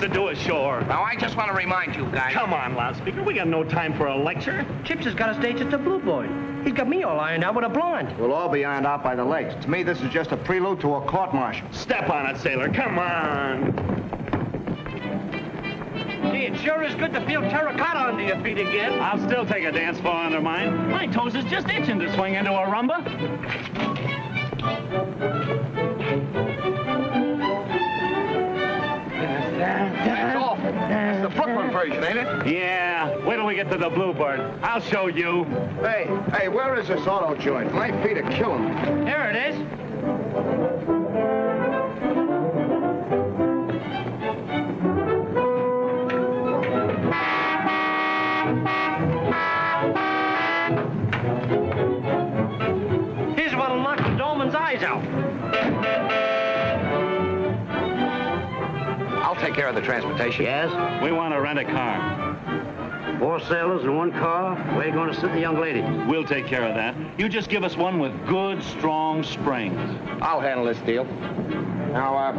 to do ashore? Now, I just want to remind you guys. Come on, loudspeaker. We got no time for a lecture. Chips has got us dates at the Blue Boy. He's got me all ironed out with a blonde. We'll all be ironed out by the legs. To me, this is just a prelude to a court-martial. Step on it, sailor. Come on. Gee, it sure is good to feel terracotta under your feet again. I'll still take a dance floor under mine. My toes is just itching to swing into a rumba. That's awful. That's the Brooklyn version, ain't it? Yeah. Wait till we get to the Bluebird. I'll show you. Hey, where is this auto joint? My feet are killing me. There it is. Here's what'll knock the Dolman's eyes out. I'll take care of the transportation. Yes? We want to rent a car. 4 sailors in 1 car? Where are you going to sit the young lady? We'll take care of that. You just give us one with good, strong springs. I'll handle this deal. Now,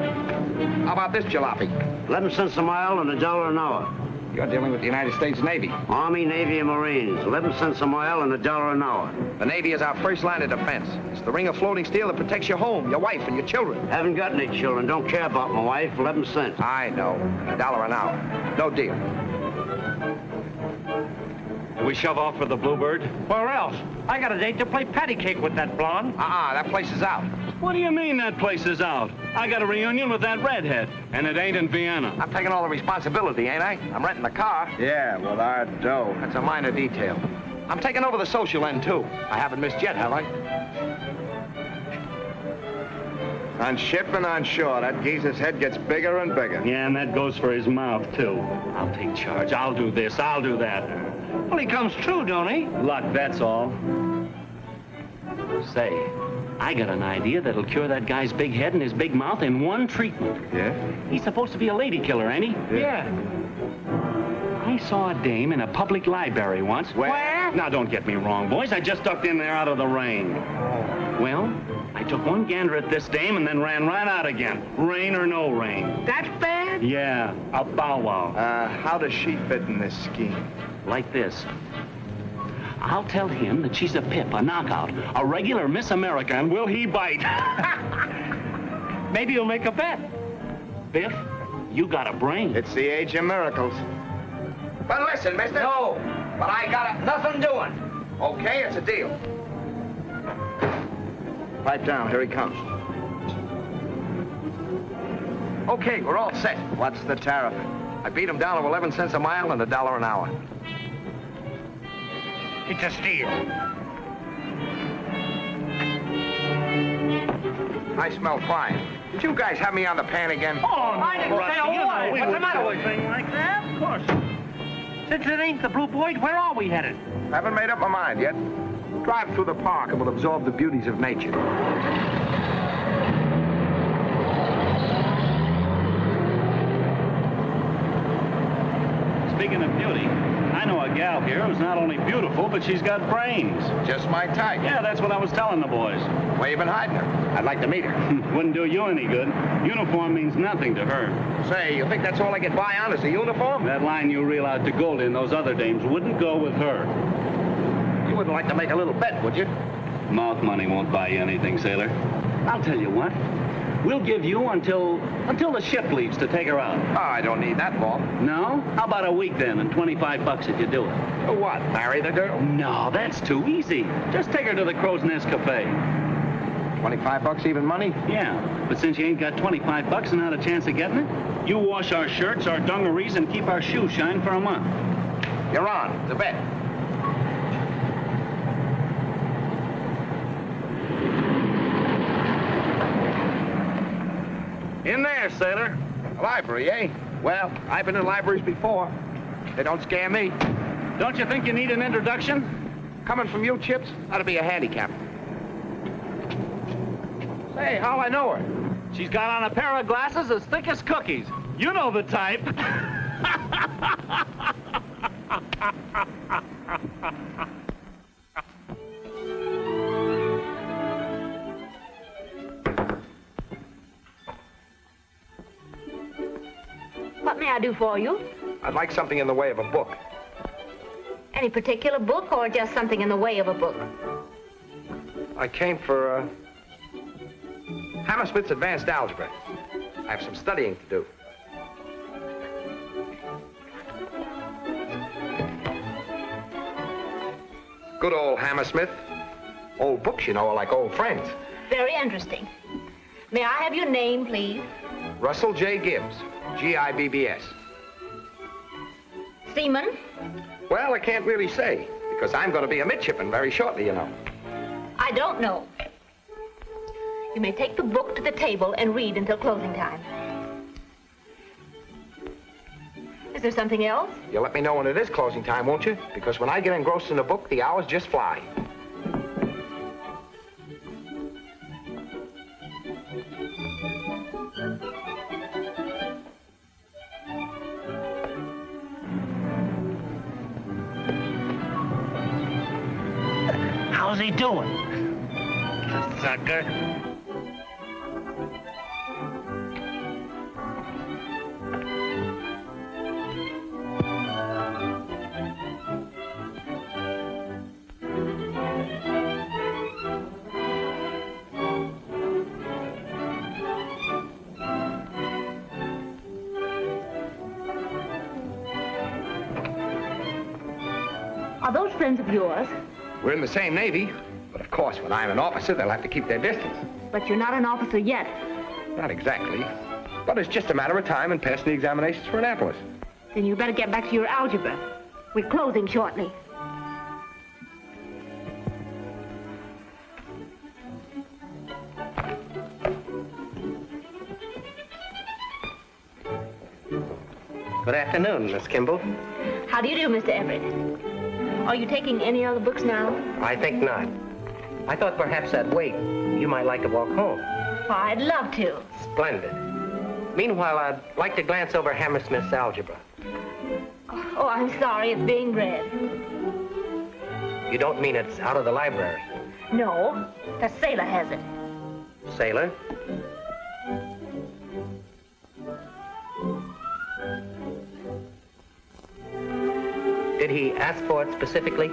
how about this jalopy? 11 cents a mile and $1 an hour. You're dealing with the United States Navy. Army, Navy, and Marines. 11 cents a mile and $1 an hour. The Navy is our first line of defense. It's the ring of floating steel that protects your home, your wife, and your children. Haven't got any children. Don't care about my wife. 11 cents. I know. $1 an hour. No deal. We shove off for the Bluebird? Where else? I got a date to play patty cake with that blonde. That place is out. What do you mean that place is out? I got a reunion with that redhead, and it ain't in Vienna. I'm taking all the responsibility, ain't I? I'm renting the car. Yeah, with our dough. That's a minor detail. I'm taking over the social end, too. I haven't missed yet, have I? On ship and on shore, that geezer's head gets bigger and bigger. Yeah, and that goes for his mouth, too. I'll take charge. I'll do this. I'll do that. Well, he comes true, don't he? Luck, that's all. Say, I got an idea that'll cure that guy's big head and his big mouth in one treatment. Yeah? He's supposed to be a lady killer, ain't he? Yeah. I saw a dame in a public library once. Where? Now, don't get me wrong, boys. I just ducked in there out of the rain. Well, I took one gander at this dame and then ran right out again. Rain or no rain. That's bad? Yeah, a bow wow. How does she fit in this scheme? Like this. I'll tell him that she's a pip, a knockout, a regular Miss America, and will he bite? Maybe you'll make a bet. Biff, you got a brain. It's the age of miracles. But listen, mister. No. But I got nothing doing. Okay, it's a deal. Pipe down, here he comes. Okay, we're all set. What's the tariff? I beat him down to 11 cents a mile and $1 an hour. It's a steal. I smell fine. Did you guys have me on the pan again? Oh, I didn't say a word. What's the matter with you? Thing like that? Of course. Since it ain't the Blue Boy, where are we headed? Haven't made up my mind yet. Drive through the park and we'll absorb the beauties of nature. Speaking of beauty, I know a gal here who's not only beautiful, but she's got brains. Just my type. Yeah, that's what I was telling the boys. Where you been hiding her? I'd like to meet her. Wouldn't do you any good. Uniform means nothing to her. Say, you think that's all I get by on is a uniform? That line you reel out to Goldie and those other dames wouldn't go with her. You wouldn't like to make a little bet, would you? Mouth money won't buy you anything, sailor. I'll tell you what. We'll give you until the ship leaves to take her out. Oh, I don't need that long. No? How about a week then, and $25 if you do it? For what, marry the girl? No, that's too easy. Just take her to the Crow's Nest Cafe. $25 even money? Yeah, but since you ain't got $25 and not a chance of getting it, you wash our shirts, our dungarees, and keep our shoes shine for a month. You're on. It's a bet. In there, sailor. A library, eh? Well, I've been in libraries before. They don't scare me. Don't you think you need an introduction? Coming from you, Chips, that'd be a handicap. Say, how'll I know her? She's got on a pair of glasses as thick as cookies. You know the type. What may I do for you? I'd like something in the way of a book. Any particular book or just something in the way of a book? I came for, Hammersmith's Advanced Algebra. I have some studying to do. Good old Hammersmith. Old books, you know, are like old friends. Very interesting. May I have your name, please? Russell J. Gibbs, Gibbs. Seaman? Well, I can't really say, because I'm going to be a midshipman very shortly, you know. I don't know. You may take the book to the table and read until closing time. Is there something else? You'll let me know when it is closing time, won't you? Because when I get engrossed in a book, the hours just fly. How's he doing? Sucker. Are those friends of yours? We're in the same Navy, but of course, when I'm an officer, they'll have to keep their distance. But you're not an officer yet. Not exactly, but it's just a matter of time and passing the examinations for Annapolis. Then you better get back to your algebra. We're closing shortly. Good afternoon, Miss Kimbell. How do you do, Mr. Everett? Are you taking any other books now? I think not. I thought perhaps I'd wait. You might like to walk home. Well, I'd love to. Splendid. Meanwhile, I'd like to glance over Hammersmith's algebra. Oh, I'm sorry. It's being read. You don't mean it's out of the library? No, the sailor has it. Sailor? Did he ask for it specifically?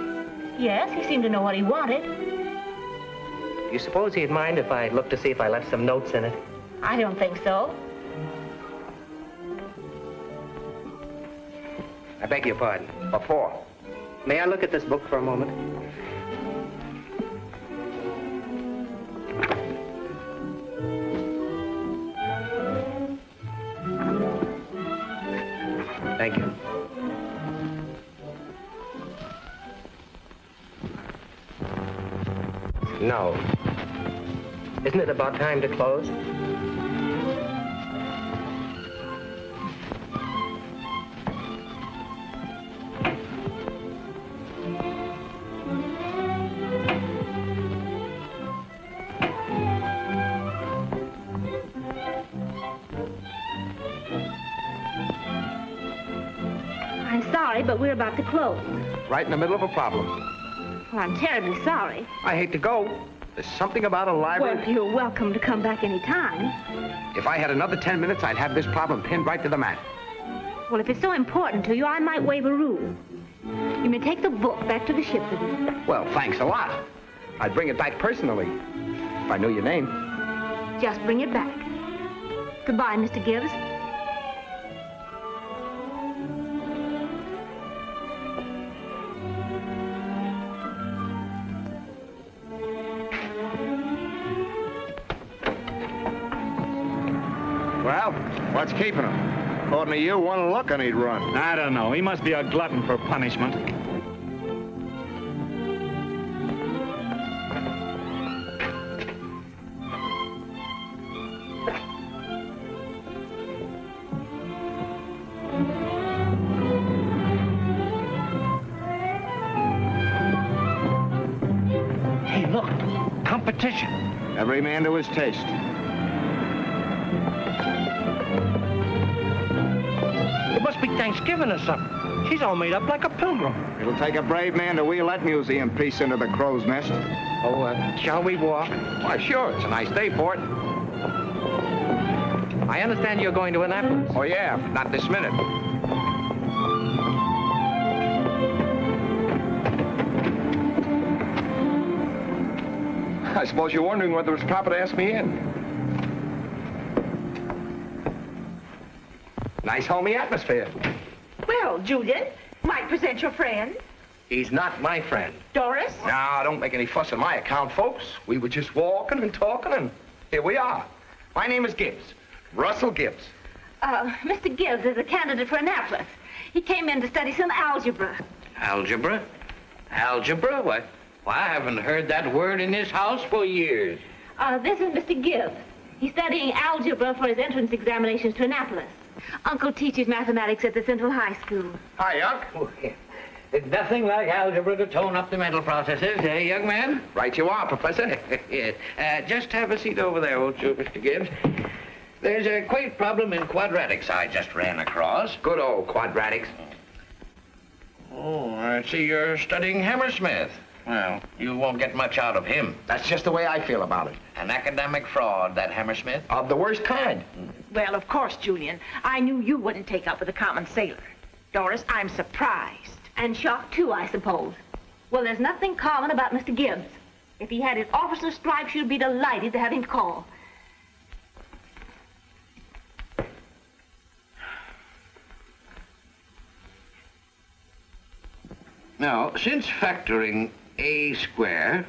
Yes, he seemed to know what he wanted. Do you suppose he'd mind if I looked to see if I left some notes in it? I don't think so. I beg your pardon. Before. May I look at this book for a moment? Thank you. No. Isn't it about time to close? I'm sorry, but we're about to close. Right in the middle of a problem. Well, I'm terribly sorry. I hate to go. There's something about a library. Well, you're welcome to come back any time. If I had another 10 minutes, I'd have this problem pinned right to the mat. Well, if it's so important to you, I might waive a rule. You may take the book back to the ship with you. Well, thanks a lot. I'd bring it back personally, if I knew your name. Just bring it back. Goodbye, Mr. Gibbs. Well, what's keeping him? According to you, one look and he'd run. I don't know. He must be a glutton for punishment. Hey, look. Competition. Every man to his taste. It must be Thanksgiving or something. She's all made up like a pilgrim. It'll take a brave man to wheel that museum piece into the crow's nest. Oh, shall we walk? Why, sure, it's a nice day for it. I understand you're going to Annapolis. Oh, yeah, not this minute. I suppose you're wondering whether it's proper to ask me in. Nice homey atmosphere. Well, Julian, might present your friend. He's not my friend. Doris? Now, don't make any fuss on my account, folks. We were just walking and talking, and here we are. My name is Gibbs. Russell Gibbs. Mr. Gibbs is a candidate for Annapolis. He came in to study some algebra. Algebra? Algebra? What? Well, I haven't heard that word in this house for years. This is Mr. Gibbs. He's studying algebra for his entrance examinations to Annapolis. Uncle teaches mathematics at the Central High School. Hi, Unc. Oh, yeah. There's nothing like algebra to tone up the mental processes, eh, young man? Right you are, Professor. Yes. Just have a seat over there, won't you, Mr. Gibbs? There's a quaint problem in quadratics I just ran across. Good old quadratics. Oh, I see you're studying Hammersmith. Well, you won't get much out of him. That's just the way I feel about it. An academic fraud, that Hammersmith. Of the worst kind. Well, of course, Julian. I knew you wouldn't take up with a common sailor. Doris, I'm surprised. And shocked, too, I suppose. Well, there's nothing common about Mr. Gibbs. If he had his officer's stripes, you'd be delighted to have him call. Now, since factoring a square,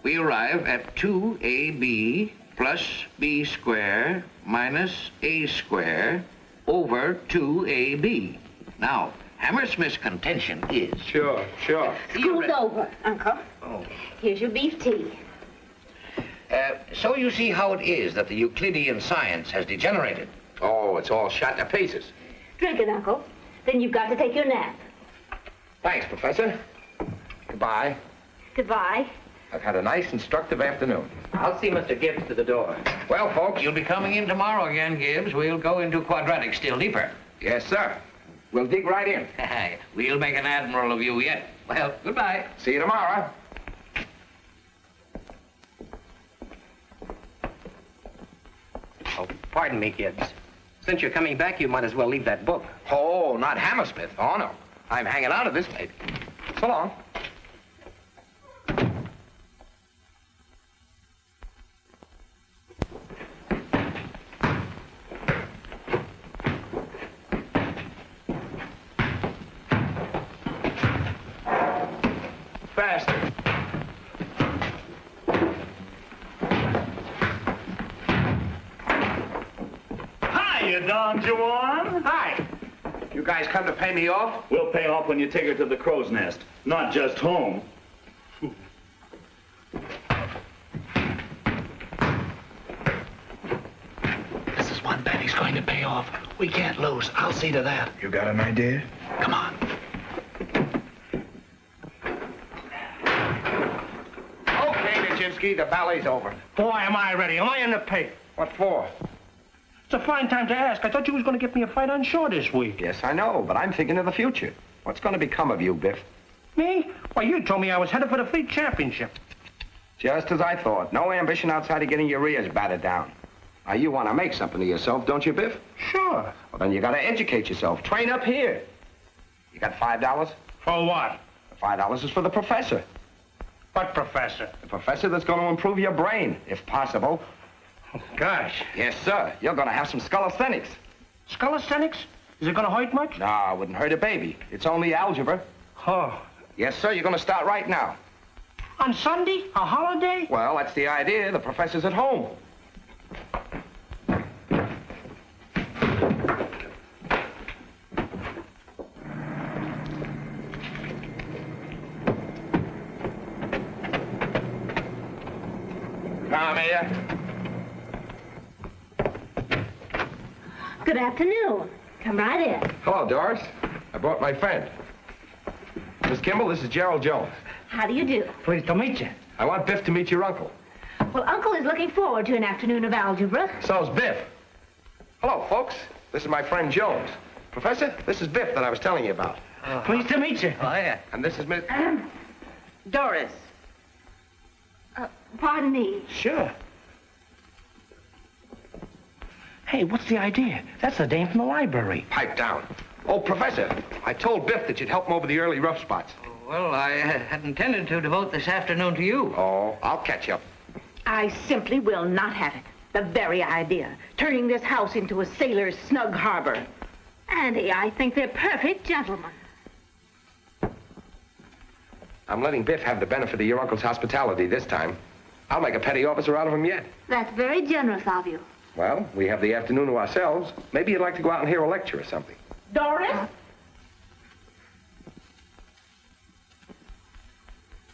we arrive at 2ab plus b square minus a square over 2ab. Now, Hammersmith's contention is... Sure. School's over, Uncle. Oh. Here's your beef tea. So you see how it is that the Euclidean science has degenerated. Oh, it's all shot to pieces. Drink it, Uncle. Then you've got to take your nap. Thanks, Professor. Goodbye. Goodbye. I've had a nice, instructive afternoon. I'll see Mr. Gibbs to the door. Well, folks. You'll be coming in tomorrow again, Gibbs. We'll go into quadratics still deeper. Yes, sir. We'll dig right in. We'll make an admiral of you yet. Well, goodbye. See you tomorrow. Oh, pardon me, Gibbs. Since you're coming back, you might as well leave that book. Oh, not Hammersmith. Oh, no. I'm hanging out of this, mate. So long. Faster. Hiya, Don Juan. Hi. You guys come to pay me off? We'll pay off when you take her to the crow's nest, not just home. This is one bet he's going to pay off. We can't lose. I'll see to that. You got an idea? Come on. Okay, Nijinsky, the ballet's over. Boy, am I ready. Am I in the pay? What for? It's a fine time to ask. I thought you was going to get me a fight on shore this week. Yes, I know, but I'm thinking of the future. What's going to become of you, Biff? Me? Why, you told me I was headed for the fleet championship. Just as I thought. No ambition outside of getting your ears battered down. Now, you want to make something of yourself, don't you, Biff? Sure. Well, then you got to educate yourself. Train up here. You got $5? For what? The $5 is for the professor. What professor? The professor that's going to improve your brain, if possible. Gosh. Yes, sir. You're going to have some scholasthenics. Scholasthenics? Is it going to hurt much? No, it wouldn't hurt a baby. It's only algebra. Oh. Yes, sir. You're going to start right now. On Sunday? A holiday? Well, that's the idea. The professor's at home. Come here. Good afternoon. Come right in. Hello, Doris. I brought my friend. Miss Kimbell, this is Gerald Jones. How do you do? Pleased to meet you. I want Biff to meet your uncle. Well, Uncle is looking forward to an afternoon of algebra. So's Biff. Hello, folks. This is my friend Jones. Professor, this is Biff that I was telling you about. Pleased to meet you. Oh, yeah. And this is Miss... Doris. Pardon me. Sure. Hey, what's the idea? That's the dame from the library. Pipe down. Oh, Professor, I told Biff that you'd help him over the early rough spots. Well, I had intended to devote this afternoon to you. Oh, I'll catch you up. I simply will not have it. The very idea. Turning this house into a sailor's snug harbor. Andy, I think they're perfect gentlemen. I'm letting Biff have the benefit of your uncle's hospitality this time. I'll make a petty officer out of him yet. That's very generous of you. Well, we have the afternoon to ourselves. Maybe you'd like to go out and hear a lecture or something. Doris?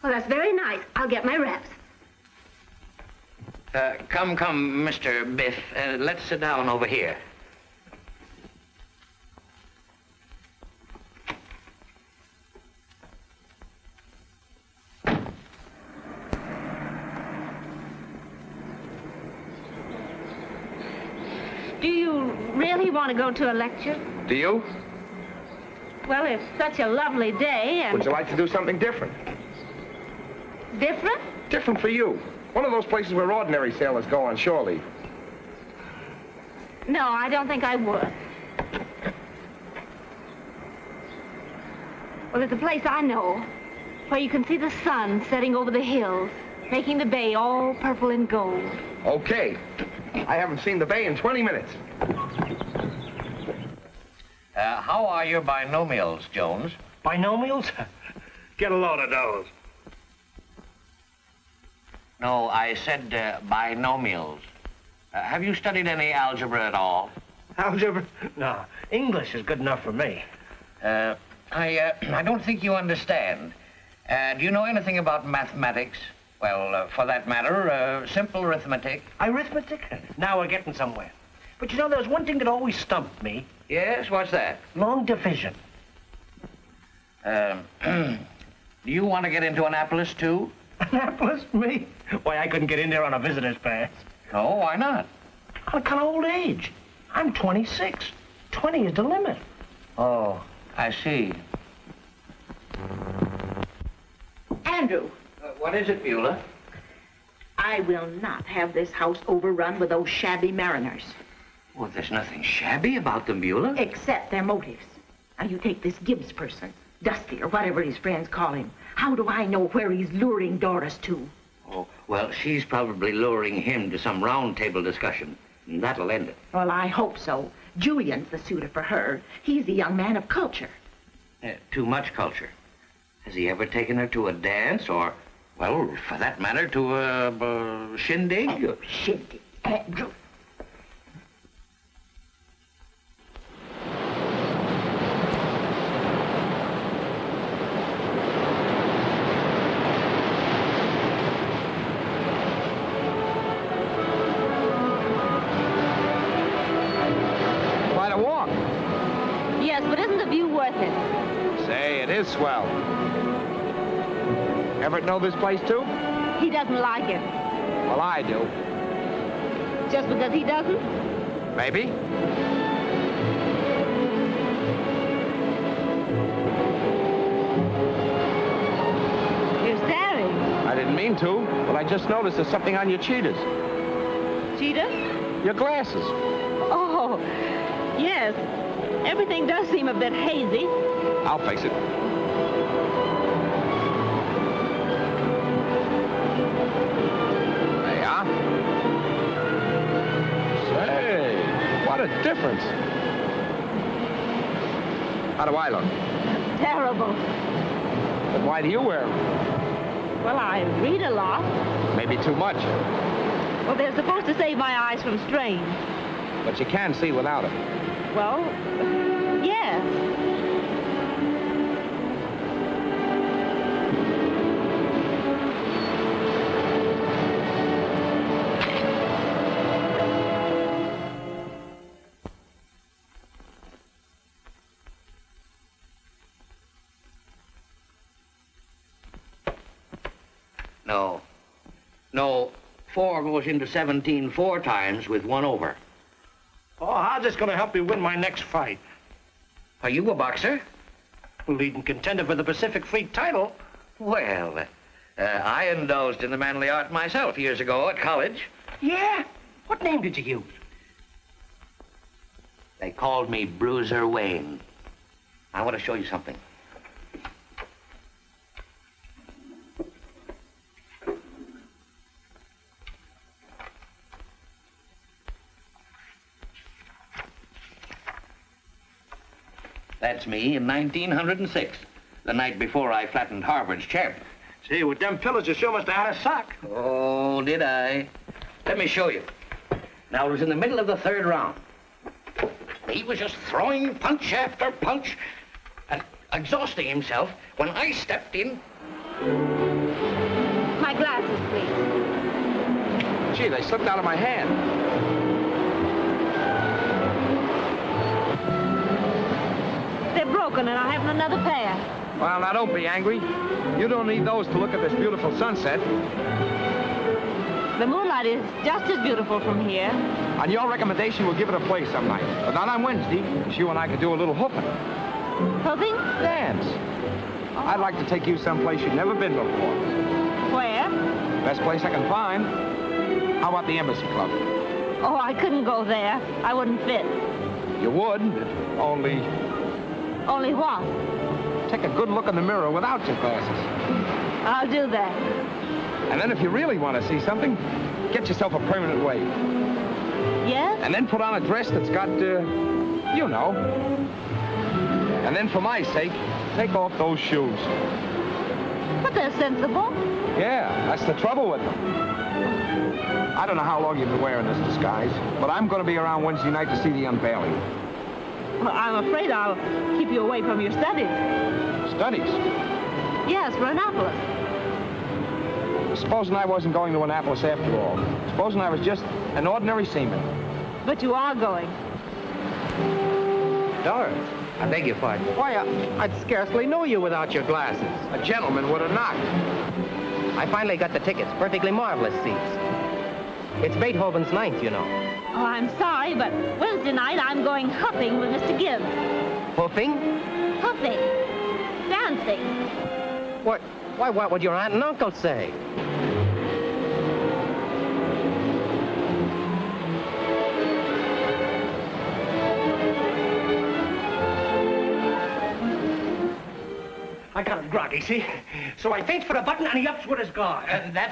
Well, that's very nice. I'll get my reps. Come, Mr. Biff. Let's sit down over here. Do you really want to go to a lecture? Do you? Well, it's such a lovely day and... Would you like to do something different? Different? Different for you. One of those places where ordinary sailors go on shore leave. No, I don't think I would. Well, there's a place I know where you can see the sun setting over the hills, making the bay all purple and gold. Okay. I haven't seen the bay in 20 minutes. How are your binomials, Jones? Binomials? Get a load of those. No, I said binomials. Have you studied any algebra at all? Algebra? No, English is good enough for me. I don't think you understand. Do you know anything about mathematics? Well, for that matter, simple arithmetic. Arithmetic? Now we're getting somewhere. But you know, there's one thing that always stumped me. Yes, what's that? Long division. Do you want to get into Annapolis, too? Annapolis? Me? Why, I couldn't get in there on a visitor's pass. No, why not? On account of old age. I'm 26. 20 is the limit. Oh, I see. Andrew. What is it, Beulah? I will not have this house overrun with those shabby mariners. Well, there's nothing shabby about them, Beulah. Except their motives. Now, you take this Gibbs person, Dusty, or whatever his friends call him. How do I know where he's luring Doris to? Oh, well, she's probably luring him to some round table discussion. And that'll end it. Well, I hope so. Julian's the suitor for her. He's a young man of culture. Too much culture. Has he ever taken her to a dance or, well, for that matter, to a shindig? Oh, shindig. Andrew. Quite a walk. Yes, but isn't the view worth it? Say, it is swell. Everett know this place, too? He doesn't like it. Well, I do. Just because he doesn't? Maybe. You're staring. I didn't mean to, but I just noticed there's something on your cheetahs. Cheetah? Your glasses. Oh, yes. Everything does seem a bit hazy. I'll face it. There you are. Say, what a difference. How do I look? Terrible. Then why do you wear them? Well, I read a lot. Maybe too much. Well, they're supposed to save my eyes from strain. But you can see without it. Well, yes. No, 4 goes into 17 4 times with 1 over. Oh, how's this going to help me win my next fight? Are you a boxer? Leading contender for the Pacific Fleet title. Well, I indulged in the manly art myself years ago at college. Yeah? What name did you use? They called me Bruiser Wayne. I want to show you something. That's me in 1906, the night before I flattened Harvard's champ. Gee, with them pillows, you sure must have had a sock. Oh, did I? Let me show you. Now, it was in the middle of the third round. He was just throwing punch after punch and exhausting himself when I stepped in. My glasses, please. Gee, they slipped out of my hand. They're broken, and I haven't another pair. Well, now, don't be angry. You don't need those to look at this beautiful sunset. The moonlight is just as beautiful from here. On your recommendation, we'll give it a play some night. But not on Wednesday, because you and I could do a little hooping. Hooping? Dance. I'd like to take you someplace you've never been before. Where? Best place I can find. How about the Embassy Club? Oh, I couldn't go there. I wouldn't fit. You would, only Only what? take a good look in the mirror without your glasses. I'll do that. And then if you really want to see something, get yourself a permanent wave. Yes? And then put on a dress that's got, you know. And then for my sake, take off those shoes. But they're sensible. Yeah, that's the trouble with them. I don't know how long you've been wearing this disguise, but I'm going to be around Wednesday night to see the unveiling. Well, I'm afraid I'll keep you away from your studies. Studies? Yes, for Annapolis. Supposing I wasn't going to Annapolis after all. Supposing I was just an ordinary seaman. But you are going. Doris, I beg your pardon. Why, I'd scarcely know you without your glasses. A gentleman would have knocked. I finally got the tickets. Perfectly marvelous seats. It's Beethoven's Ninth, you know. Oh, I'm sorry, but Wednesday night I'm going hooping with Mr. Gibbs. Hoofing? Hooping. Dancing. What would your aunt and uncle say? I got him groggy, see? So I thinks for the button, and he ups with his guard.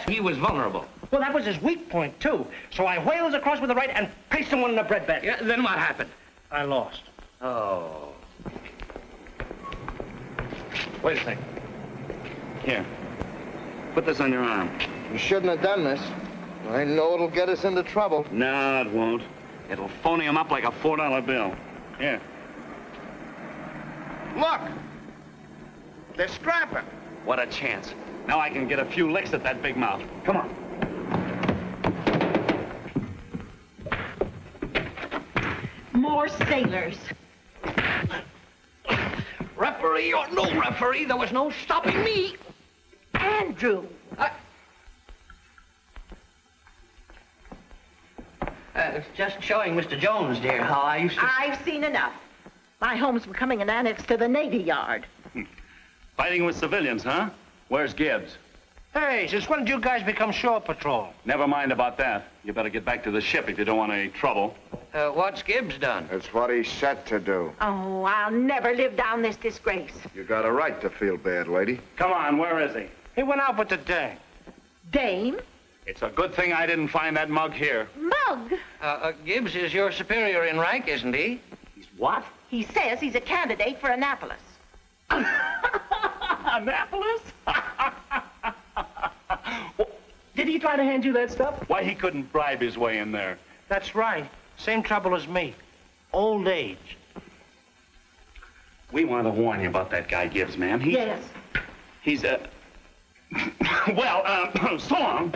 He was vulnerable. Well, that was his weak point, too. So I whaled across with the right and pasted him one in the bread bed. Yeah, then what happened? I lost. Oh. Wait a second. Here. Put this on your arm. You shouldn't have done this. I know it'll get us into trouble. No, it won't. It'll phony him up like a $4 bill. Here. Look! They're scrapping. What a chance. Now I can get a few licks at that big mouth. Come on. More sailors. Referee or no referee, there was no stopping me. Andrew. Just showing Mr. Jones, dear, how I used to... I've seen enough. My home's becoming an annex to the Navy Yard. Fighting with civilians, huh? Where's Gibbs? Hey, since when did you guys become shore patrol? Never mind about that. You better get back to the ship if you don't want any trouble. What's Gibbs done? It's what he's set to do. Oh, I'll never live down this disgrace. You got a right to feel bad, lady. Come on, where is he? He went out with the dame. Dame? It's a good thing I didn't find that mug here. Mug? Gibbs is your superior in rank, isn't he? He's what? He says he's a candidate for Annapolis. Annapolis? Did he try to hand you that stuff? Why, he couldn't bribe his way in there. That's right. Same trouble as me. Old age. We want to warn you about that guy Gibbs, ma'am. Yes. He's so long.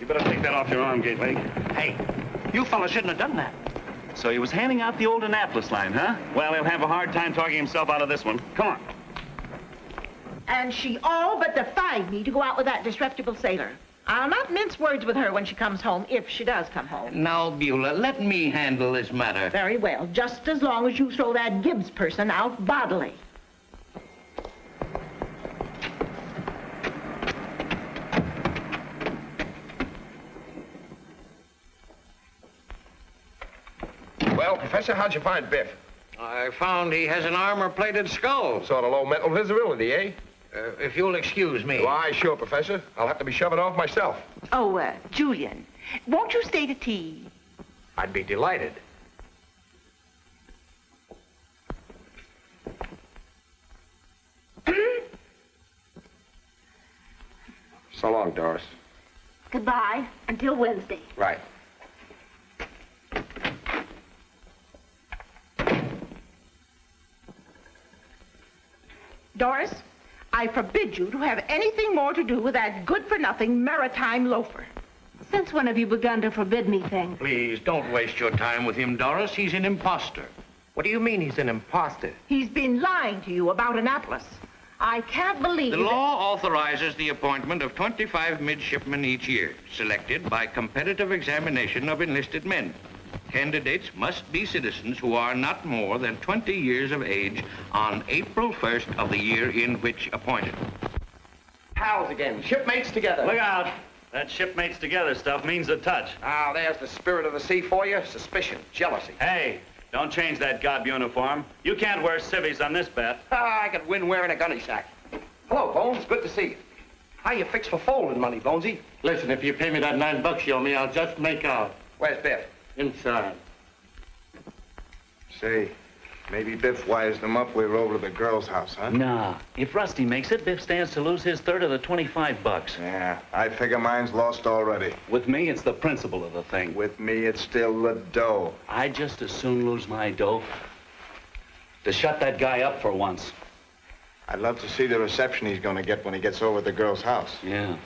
You better take that off your arm, Gateleg. Hey, you fellas shouldn't have done that. So he was handing out the old Annapolis line, huh? Well, he'll have a hard time talking himself out of this one. Come on. And she all but defied me to go out with that disreputable sailor. I'll not mince words with her when she comes home, if she does come home. Now, Beulah, let me handle this matter. Very well, just as long as you throw that Gibbs person out bodily. Professor, how'd you find Biff? I found he has an armor-plated skull. Sort of low mental visibility, eh? If you'll excuse me. Why, sure, Professor. I'll have to be shoving off myself. Oh, Julian, won't you stay to tea? I'd be delighted. So long, Doris. Goodbye, until Wednesday. Right. Doris, I forbid you to have anything more to do with that good-for-nothing maritime loafer. Since when have you begun to forbid me things? Please, don't waste your time with him, Doris. He's an imposter. What do you mean he's an imposter? He's been lying to you about Annapolis. I can't believe The law authorizes the appointment of 25 midshipmen each year, selected by competitive examination of enlisted men. Candidates must be citizens who are not more than 20 years of age on April 1st of the year in which appointed. Pals again. Shipmates together. Look out. That shipmates together stuff means a touch. Ah, there's the spirit of the sea for you. Suspicion, jealousy. Hey, don't change that gob uniform. You can't wear civvies on this bet. Ah, I could win wearing a gunny sack. Hello, Bones. Good to see you. How you fix for folding money, Bonesy? Listen, if you pay me that $9 you owe me, I'll just make out. Where's Biff? Inside. Say, maybe Biff wires them up. We're over to the girl's house, huh? Nah. If Rusty makes it, Biff stands to lose his third of the 25 bucks. Yeah, I figure mine's lost already. With me, it's the principle of the thing. With me, it's still the dough. I'd just as soon lose my dough to shut that guy up for once. I'd love to see the reception he's going to get when he gets over to the girl's house. Yeah.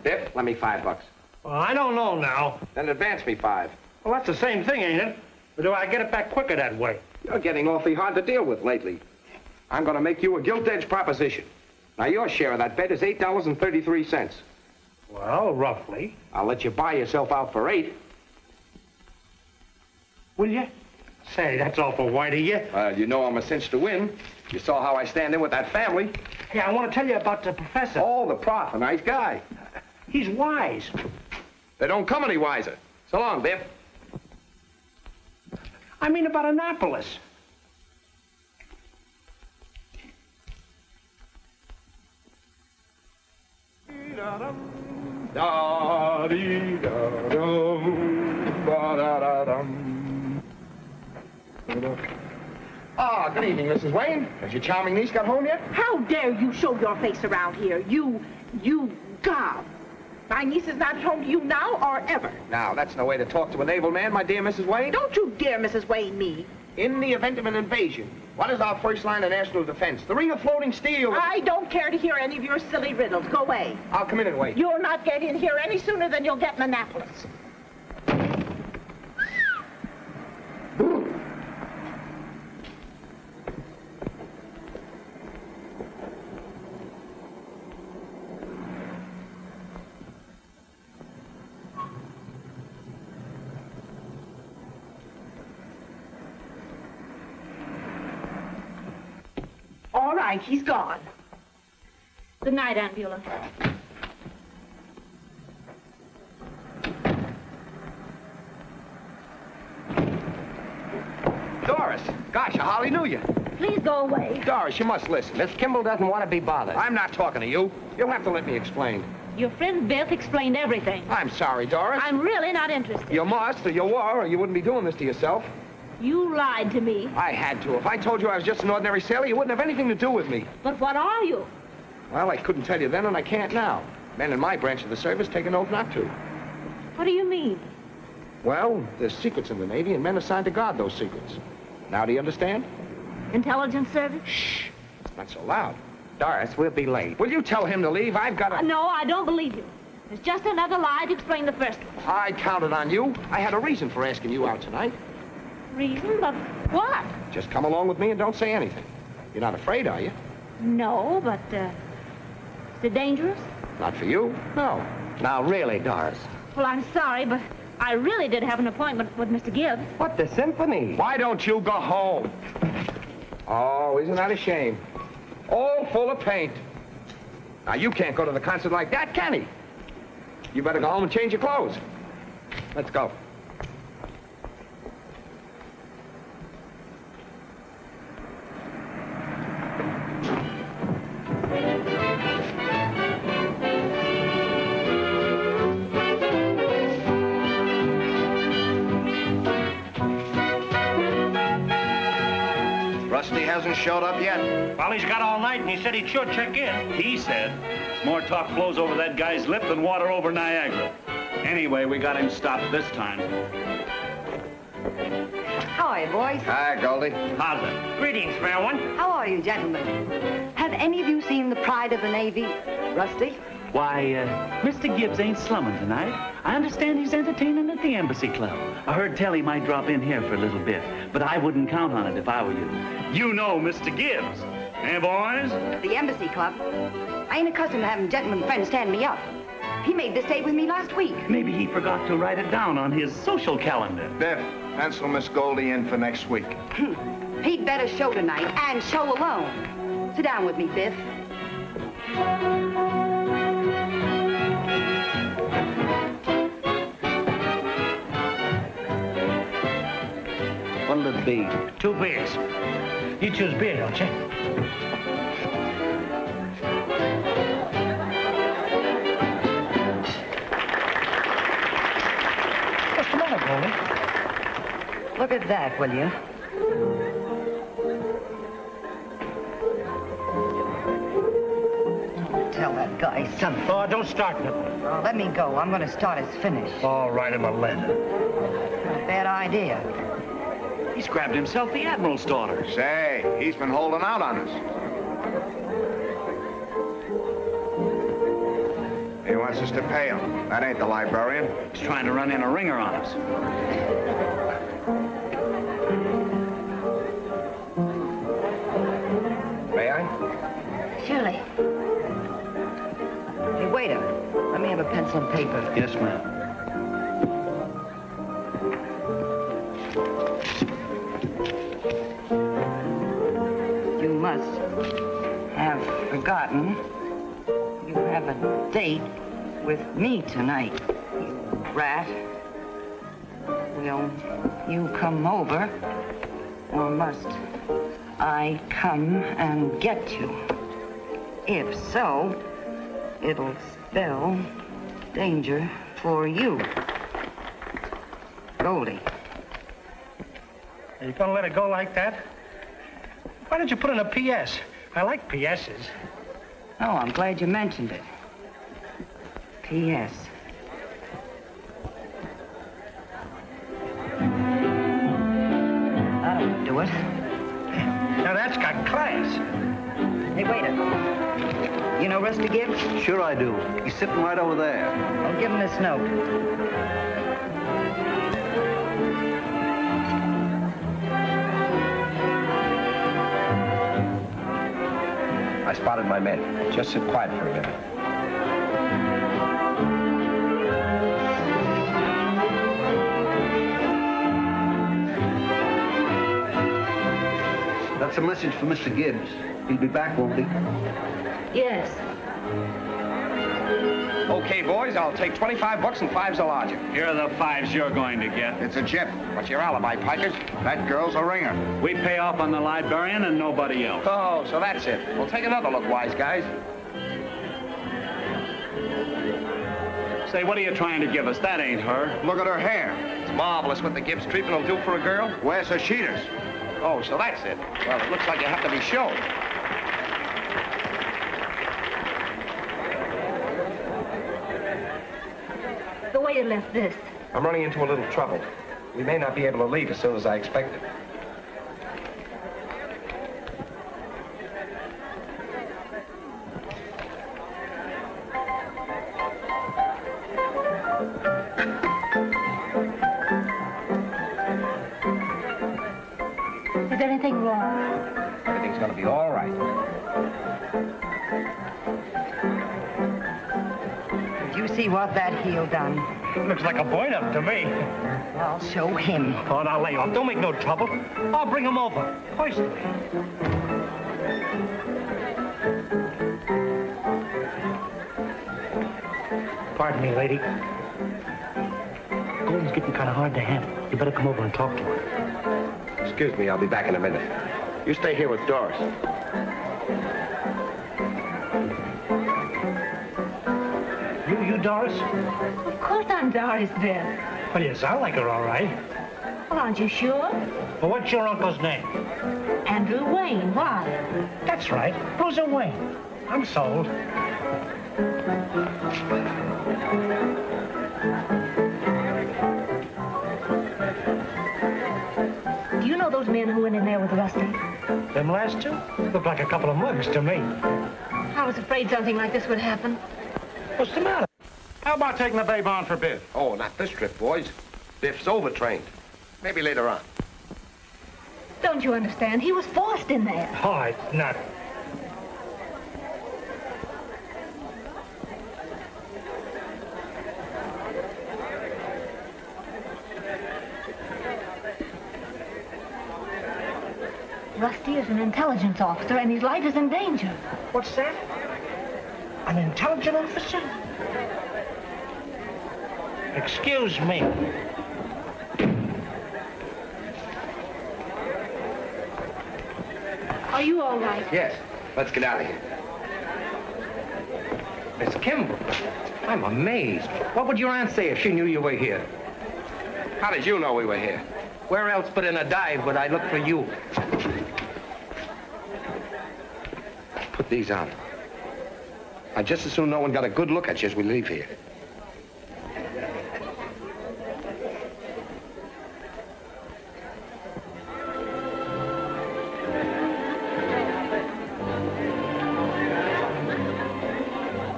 Biff, lend me $5. Well, I don't know now. Then advance me 5. Well, that's the same thing, ain't it? Or do I get it back quicker that way? You're getting awfully hard to deal with lately. I'm going to make you a gilt-edged proposition. Now, your share of that bet is $8.33. Well, roughly. I'll let you buy yourself out for 8. Will you? Say, that's awful white of you. You know I'm a cinch to win. You saw how I stand in with that family. Hey, I want to tell you about the professor. Oh, the prof, a nice guy. He's wise. They don't come any wiser. So long, Biff. I mean about Annapolis. Ah, good evening, Mrs. Wayne. Has your charming niece got home yet? How dare you show your face around here, you gob. My niece is not at home to you now or ever. Now, that's no way to talk to a naval man, my dear Mrs. Wayne. Don't you dare, Mrs. Wayne, me. In the event of an invasion, what is our first line of national defense? The ring of floating steel. I don't care to hear any of your silly riddles. Go away. I'll come in and wait. You'll not get in here any sooner than you'll get in Annapolis. All right, he's gone. Good night, Aunt Beulah. Doris, gosh, I hardly knew you. Please go away. Doris, you must listen. Miss Kimbell doesn't want to be bothered. I'm not talking to you. You'll have to let me explain. Your friend Biff explained everything. I'm sorry, Doris. I'm really not interested. You must, or you were, or you wouldn't be doing this to yourself. You lied to me. I had to. If I told you I was just an ordinary sailor, you wouldn't have anything to do with me. But what are you? Well, I couldn't tell you then, and I can't now. Men in my branch of the service take an oath not to. What do you mean? Well, there's secrets in the Navy, and men assigned to guard those secrets. Now, do you understand? Intelligence service? Shh. Not so loud. Doris, we'll be late. Will you tell him to leave? I've got to... No, I don't believe you. It's just another lie to explain the first one. I counted on you. I had a reason for asking you out tonight. Reason? But what? Just come along with me and don't say anything. You're not afraid, are you? No, but, is it dangerous? Not for you, no. Now, really, Doris. Well, I'm sorry, but I really did have an appointment with Mr. Gibbs. What, the symphony? Why don't you go home? Oh, isn't that a shame? All full of paint. Now, you can't go to the concert like that, can he? You better go home and change your clothes. Let's go. Rusty hasn't showed up yet. Well, he's got all night, and he said he'd sure check in. He said. More talk flows over that guy's lip than water over Niagara. Anyway, we got him stopped this time. How are you, boys? Hi, Goldie. How's it? Greetings, fair one. How are you, gentlemen? Have any of you seen the Pride of the Navy, Rusty? Why, Mr. Gibbs ain't slumming tonight. I understand he's entertaining at the Embassy Club. I heard tell he might drop in here for a little bit, but I wouldn't count on it if I were you. You know Mr. Gibbs. Eh, boys? The Embassy Club? I ain't accustomed to having gentlemen friends stand me up. He made this date with me last week. Maybe he forgot to write it down on his social calendar. Biff, pencil Miss Goldie in for next week. He'd better show tonight, and show alone. Sit down with me, Biff. What'll it be? 2 beers. You choose beer, don't you? What's the matter, Goldie? Look at that, will you? Tell that guy something. Oh, don't start nothing. Oh, let me go. I'm going to start his finish. Oh, write him a letter. Not a bad idea. He's grabbed himself the Admiral's daughter. Say, he's been holding out on us. He wants us to pay him. That ain't the librarian. He's trying to run in a ringer on us. May I? Surely. Hey, waiter. Let me have a pencil and paper. Yes, ma'am. You must have forgotten you have a date with me tonight, you rat. Will you come over, or must I come and get you? If so, it'll spell danger for you. Goldie. Are you gonna let it go like that? Why didn't you put in a P.S.? I like P.S.'s. Oh, I'm glad you mentioned it. P.S. That'll do it. Now that's got class. Hey, waiter. You know Rusty Gibbs? Sure I do. He's sitting right over there. I'll give him this note. I spotted my men. Just sit quiet for a minute. That's a message for Mr. Gibbs. He'll be back, won't he? Yes. Okay, boys, I'll take 25 bucks and 5s a larger. Here are the 5s you're going to get. It's a chip. What's your alibi, Pikers? That girl's a ringer. We pay off on the librarian and nobody else. Oh, so that's it. Well, take another look, wise guys. Say, what are you trying to give us? That ain't her. Look at her hair. It's marvelous what the Gibbs treatment will do for a girl. Where's her cheaters? Oh, so that's it. Well, it looks like you have to be shown. The waiter left this. I'm running into a little trouble. We may not be able to leave as soon as I expected. Is there anything wrong? Everything's going to be all right. Did you see what that heel done? Looks like a point-up to me. I'll show him. Oh, now lay off. Don't make no trouble. I'll bring him over. Hoist me. Pardon me, lady. Golden's getting kind of hard to handle. You better come over and talk to her. Excuse me, I'll be back in a minute. You stay here with Doris. You Doris? Of course I'm Doris, Biff. Well, you sound like her, all right. Well, aren't you sure? Well, what's your uncle's name? Andrew Wayne. Why? That's right. Bruiser Wayne. I'm sold. Do you know those men who went in there with Rusty? Them last two? Look like a couple of mugs to me. I was afraid something like this would happen. What's the matter? How about taking the babe on for Biff? Oh, not this trip, boys. Biff's overtrained. Maybe later on. Don't you understand? He was forced in there. Oh, it's not. Rusty is an intelligence officer, and his life is in danger. What's that? An intelligence officer? Excuse me. Are you all right? Yes. Let's get out of here. Miss Kimbell, I'm amazed. What would your aunt say if she knew you were here? How did you know we were here? Where else but in a dive would I look for you? Put these on. I'd just as soon no one got a good look at you as we leave here.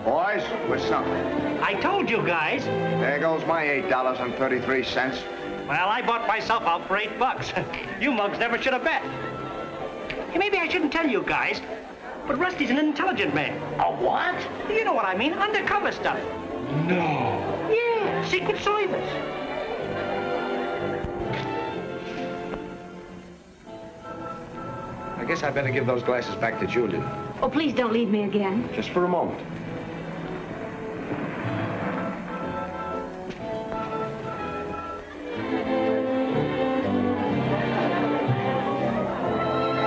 Boys, with something. I told you guys. There goes my $8.33. Well, I bought myself out for $8. You mugs never should have bet. Hey, maybe I shouldn't tell you guys, but Rusty's an intelligent man. A what? You know what I mean, undercover stuff. No. Yeah, Secret Service. I guess I better give those glasses back to Julian. Oh, please don't leave me again. Just for a moment.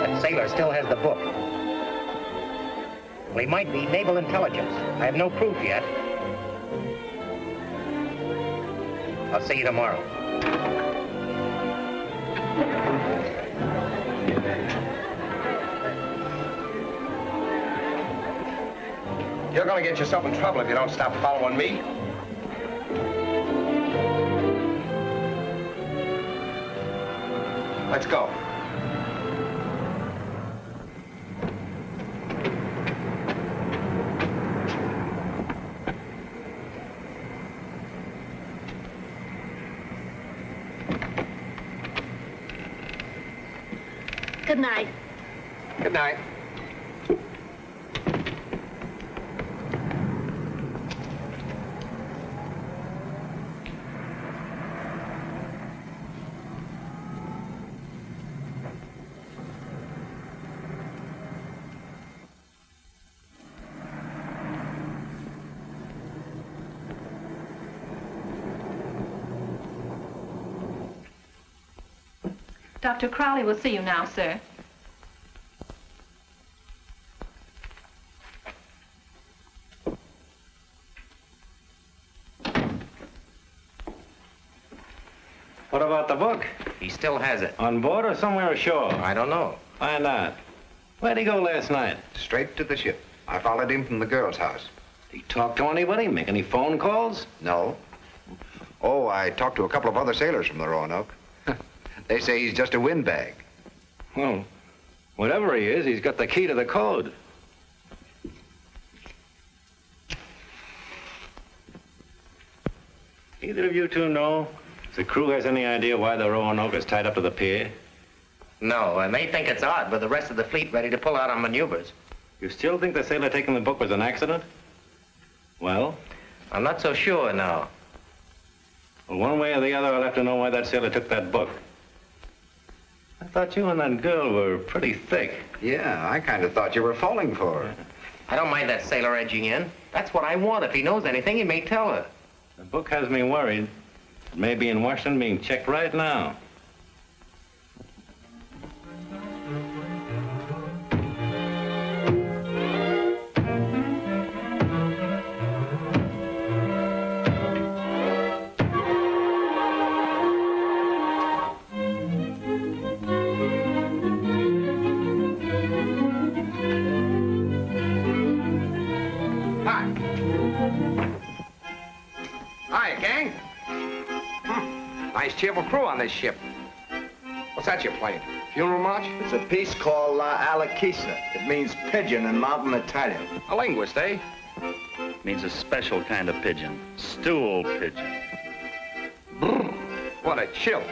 That sailor still has the book. Well, he might be naval intelligence. I have no proof yet. I'll see you tomorrow. You're gonna get yourself in trouble if you don't stop following me. Let's go. Good night. Good night. Dr. Crowley will see you now, sir. What about the book? He still has it. On board or somewhere ashore? I don't know. Why not? Where'd he go last night? Straight to the ship. I followed him from the girl's house. Did he talk to anybody? Make any phone calls? No. Oh, I talked to a couple of other sailors from the Roanoke. They say he's just a windbag. Well, whatever he is, he's got the key to the code. Either of you two know if the crew has any idea why the Roanoke is tied up to the pier? No, and they think it's odd with the rest of the fleet ready to pull out on maneuvers. You still think the sailor taking the book was an accident? Well? I'm not so sure now. Well, one way or the other, I'll have to know why that sailor took that book. I thought you and that girl were pretty thick. Yeah, I kind of thought you were falling for her. I don't mind that sailor edging in. That's what I want. If he knows anything, he may tell her. The book has me worried. It may be in Washington being checked right now. Hi, gang. Nice cheerful crew on this ship. What's that you're playing? Funeral march? It's a piece called La Alakisa. It means pigeon in mountain Italian. A linguist, eh? Means a special kind of pigeon. Stool pigeon. Brr, what a chill.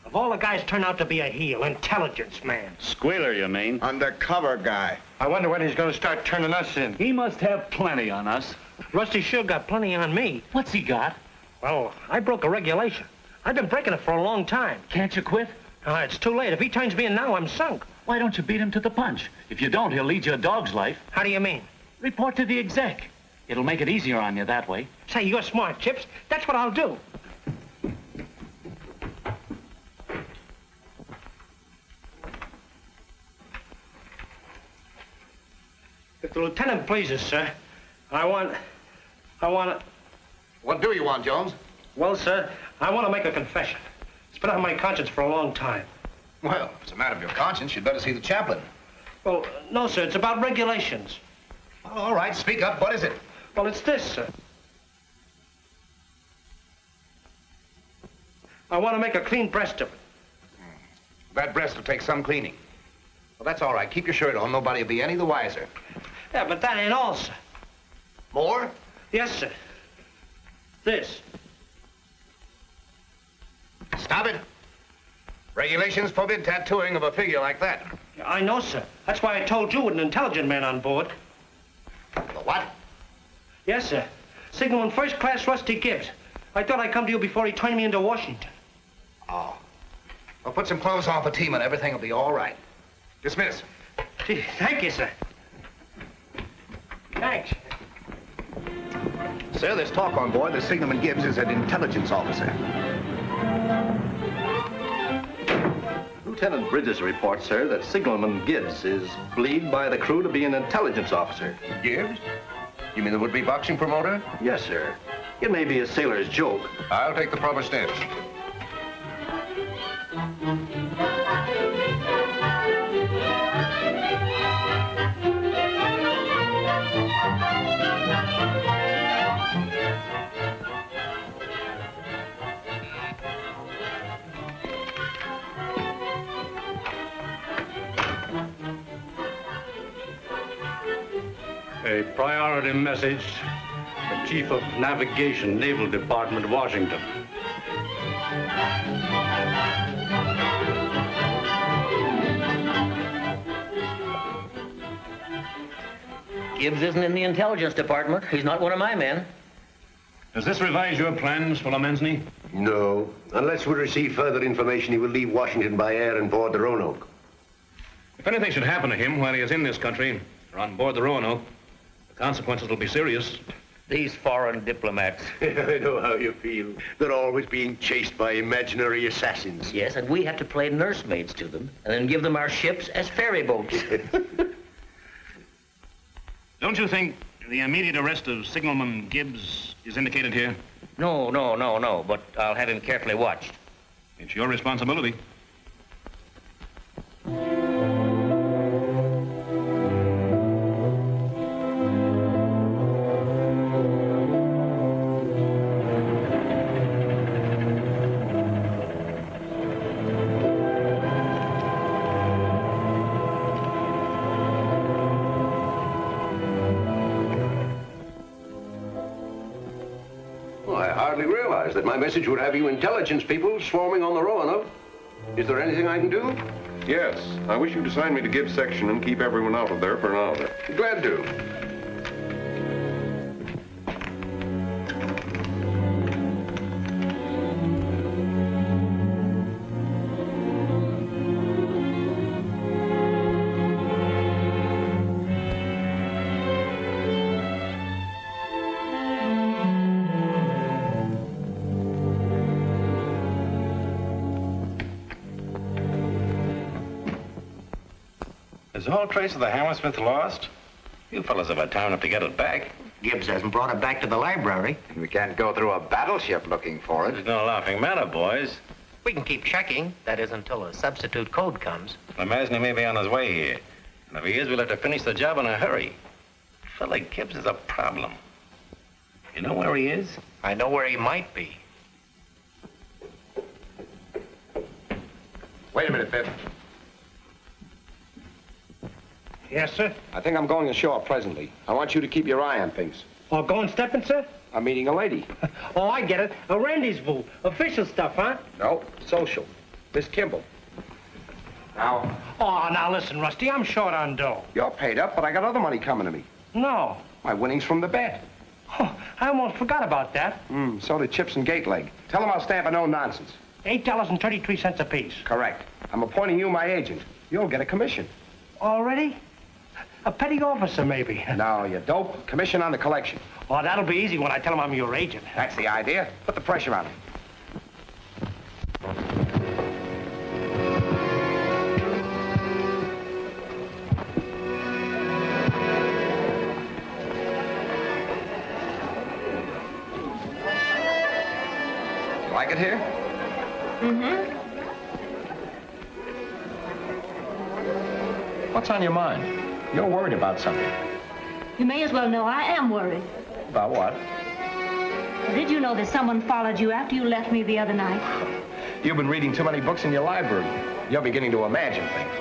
Of all the guys turn out to be a heel, intelligence man. Squealer, you mean? Undercover guy. I wonder when he's going to start turning us in. He must have plenty on us. Rusty sure got plenty on me. What's he got? Well, I broke a regulation. I've been breaking it for a long time. Can't you quit? It's too late. If he turns me in now, I'm sunk. Why don't you beat him to the punch? If you don't, he'll lead you a dog's life. How do you mean? Report to the exec. It'll make it easier on you that way. Say, you're smart, Chips. That's what I'll do. If the lieutenant pleases, sir, I want... What do you want, Jones? Well, sir, I want to make a confession. It's been on my conscience for a long time. Well, if it's a matter of your conscience, you'd better see the chaplain. Well, no, sir, it's about regulations. Well, all right, speak up. What is it? Well, it's this, sir. I want to make a clean breast of it. That breast will take some cleaning. Well, that's all right. Keep your shirt on. Nobody will be any the wiser. Yeah, but that ain't all, sir. More? Yes, sir. This. Stop it. Regulations forbid tattooing of a figure like that. Yeah, I know, sir. That's why I told you with an intelligent man on board. The what? Yes, sir. Signalman First Class Rusty Gibbs. I thought I'd come to you before he turned me into Washington. Oh. Well, put some clothes on for team and everything will be all right. Dismiss. Gee, thank you, sir. Thanks. Sir, there's talk on board that Signalman Gibbs is an intelligence officer. Lieutenant Bridges reports, sir, that Signalman Gibbs is believed by the crew to be an intelligence officer. Gibbs? You mean the would-be boxing promoter? Yes, sir. It may be a sailor's joke. I'll take the proper steps. A priority message. The Chief of Navigation, Naval Department, Washington. Gibbs isn't in the intelligence department. He's not one of my men. Does this revise your plans, Fuller-Mensney? No. Unless we receive further information, he will leave Washington by air and board the Roanoke. If anything should happen to him while he is in this country, or on board the Roanoke, the consequences will be serious. These foreign diplomats. I know how you feel. They're always being chased by imaginary assassins. Yes, and we have to play nursemaids to them and then give them our ships as ferry boats. Don't you think the immediate arrest of Signalman Gibbs is indicated here? No, but I'll have him carefully watched. It's your responsibility. That my message would have you intelligence people swarming on the Roanoke. Is there anything I can do? Yes. I wish you'd assign me to Gibbs section and keep everyone out of there for an hour. Glad to. Is all trace of the Hammersmith lost? You fellas have had time enough to get it back. Gibbs hasn't brought it back to the library. And we can't go through a battleship looking for it. It's no laughing matter, boys. We can keep checking. That is until a substitute code comes. I imagine he may be on his way here. And if he is, we'll have to finish the job in a hurry. Fella Gibbs is a problem. You know where he is? I know where he might be. Wait a minute, Biff. Yes, sir? I think I'm going ashore presently. I want you to keep your eye on things. Oh, going stepping, sir? I'm meeting a lady. Oh, I get it. A rendezvous. Official stuff, huh? No, social. Miss Kimbell. Now... Oh, now listen, Rusty, I'm short on dough. You're paid up, but I got other money coming to me. No. My winnings from the bet. Oh, I almost forgot about that. So did Chips and Gateleg. Tell them I'll stamp a no nonsense. $8.33 apiece. Correct. I'm appointing you my agent. You'll get a commission. Already? A petty officer, maybe. No, you dope. Commission on the collection. Oh, that'll be easy when I tell him I'm your agent. That's the idea. Put the pressure on him. You like it here? Mm-hmm. What's on your mind? You're worried about something. You may as well know I am worried. About what? Did you know that someone followed you after you left me the other night? You've been reading too many books in your library. You're beginning to imagine things.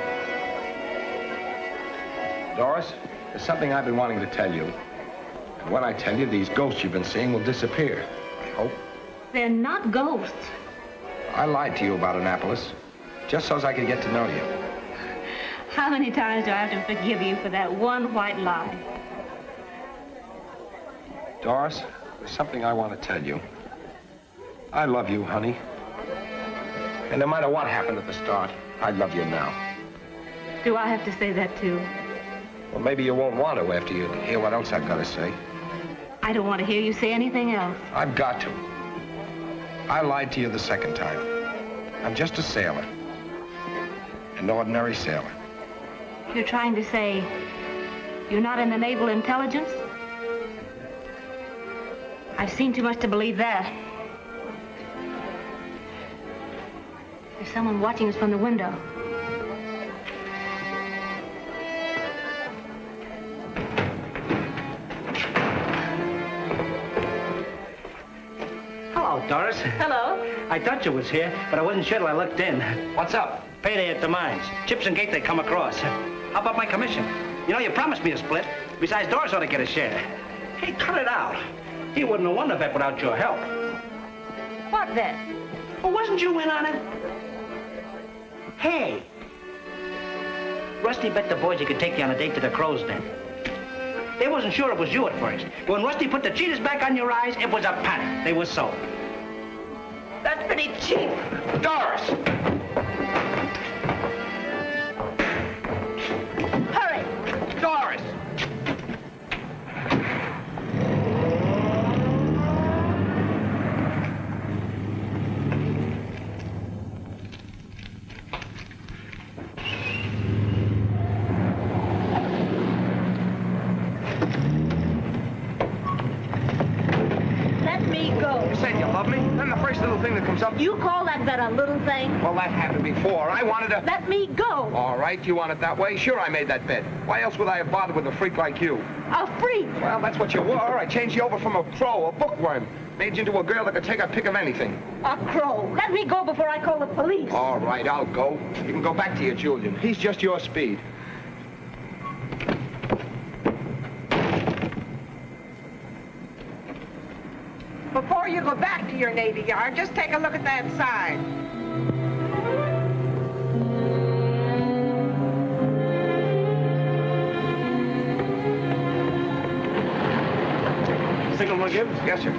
Doris, there's something I've been wanting to tell you. And when I tell you, these ghosts you've been seeing will disappear. I hope. They're not ghosts. I lied to you about Annapolis, just so as I could get to know you. How many times do I have to forgive you for that one white lie? Doris, there's something I want to tell you. I love you, honey. And no matter what happened at the start, I love you now. Do I have to say that too? Well, maybe you won't want to after you hear what else I've got to say. I don't want to hear you say anything else. I've got to. I lied to you the second time. I'm just a sailor. An ordinary sailor. You're trying to say you're not in the naval intelligence? I've seen too much to believe that. There's someone watching us from the window. Hello, Doris. Hello. I thought you was here, but I wasn't sure till I looked in. What's up? Payday at the mines. Chips and Gate they come across. How about my commission? You know, you promised me a split. Besides, Doris ought to get a share. Hey, cut it out. He wouldn't have won the bet without your help. What bet? Well, wasn't you in on it? Hey. Rusty bet the boys he could take you on a date to the Crow's Den. They wasn't sure it was you at first. But when Rusty put the cheaters back on your eyes, it was a panic. They were sold. That's pretty cheap. Doris! Hurry! Doris! Let me go. You said you love me? Then the first little thing that comes up... You call that a little thing? Well, that happened before. I wanted to... Let me go. All right, you want it that way? Sure, I made that bet. Why else would I have bothered with a freak like you? A freak? Well, that's what you were. I changed you over from a crow, a bookworm. Made you into a girl that could take a pick of anything. A crow. Let me go before I call the police. All right, I'll go. You can go back to your Julian. He's just your speed. Before you go back to your Navy Yard, just take a look at that sign. Signalman Gibbs? Yes, sir.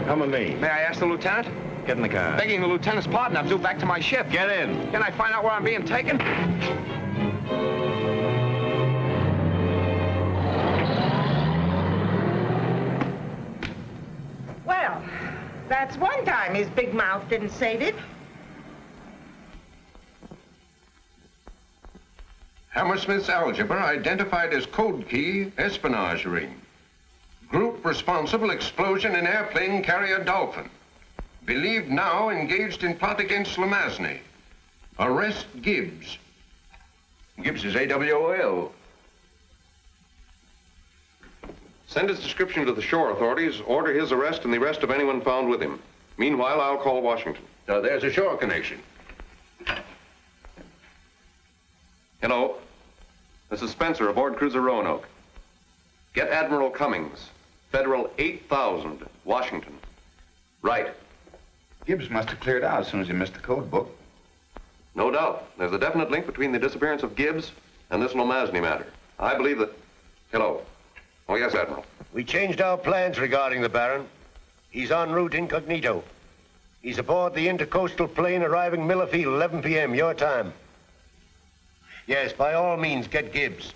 Come with me. May I ask the lieutenant? Get in the car. Begging the lieutenant's pardon, I'm due back to my ship. Get in. Can I find out where I'm being taken? Well, that's one time his big mouth didn't say it. Hammersmith's algebra identified as code key espionage ring. Group responsible explosion in airplane carrier Dolphin. Believed now engaged in plot against Lamazny. Arrest Gibbs. Gibbs is AWOL. Send his description to the shore authorities, order his arrest and the arrest of anyone found with him. Meanwhile, I'll call Washington. There's a shore connection. Hello. This is Spencer aboard cruiser Roanoke. Get Admiral Cummings. Federal 8000, Washington. Right. Gibbs must have cleared out as soon as he missed the code book. No doubt. There's a definite link between the disappearance of Gibbs and this Lamazny matter. I believe that... Hello. Oh, yes, Admiral. We changed our plans regarding the Baron. He's en route incognito. He's aboard the intercoastal plane arriving Millerfield, 11 p.m., your time. Yes, by all means, get Gibbs.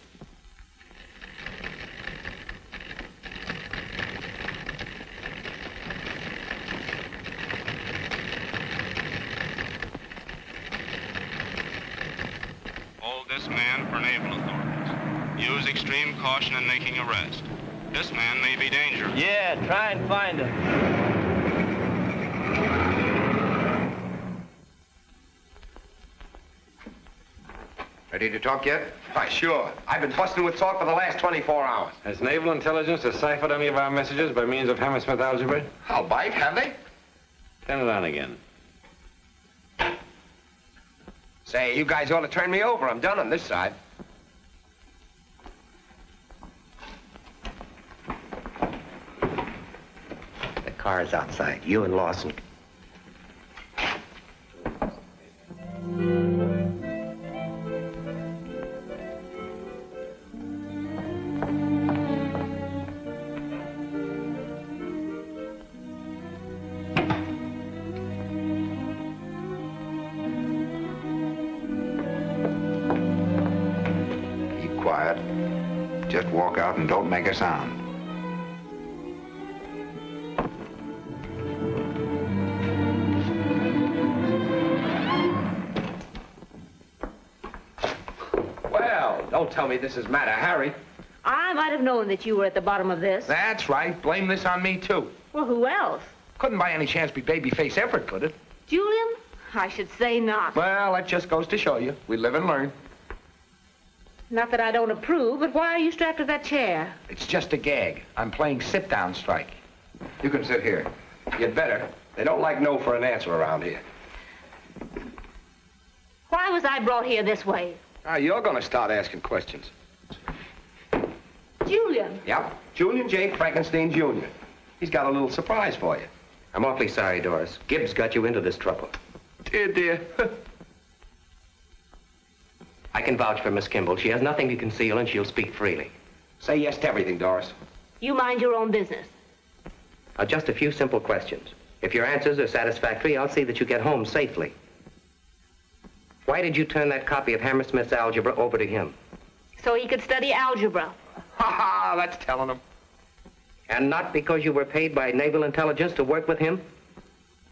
Hold this man for naval authorities. Use extreme caution in making arrest. This man may be dangerous. Yeah, try and find him. Ready to talk yet? Why, sure. I've been busting with talk for the last 24 hours. Has naval intelligence deciphered any of our messages by means of Hammersmith algebra? I'll bite, have they? Turn it on again. Say, you guys ought to turn me over. I'm done on this side. The car's outside. You and Lawson. Just walk out and don't make a sound. Well, don't tell me this is Matter Harry. I might have known that you were at the bottom of this. That's right. Blame this on me, too. Well, who else? Couldn't by any chance be Babyface Everett, could it? Julian? I should say not. Well, that just goes to show you. We live and learn. Not that I don't approve, but why are you strapped to that chair? It's just a gag. I'm playing sit-down strike. You can sit here. You'd better. They don't like no for an answer around here. Why was I brought here this way? You're gonna start asking questions. Julian. Yep. Julian J. Frankenstein, Jr. He's got a little surprise for you. I'm awfully sorry, Doris. Gibbs got you into this trouble. Dear. I can vouch for Miss Kimbell. She has nothing to conceal, and she'll speak freely. Say yes to everything, Doris. You mind your own business. Just a few simple questions. If your answers are satisfactory, I'll see that you get home safely. Why did you turn that copy of Hammersmith's algebra over to him? So he could study algebra. Ha! That's telling him. And not because you were paid by naval intelligence to work with him?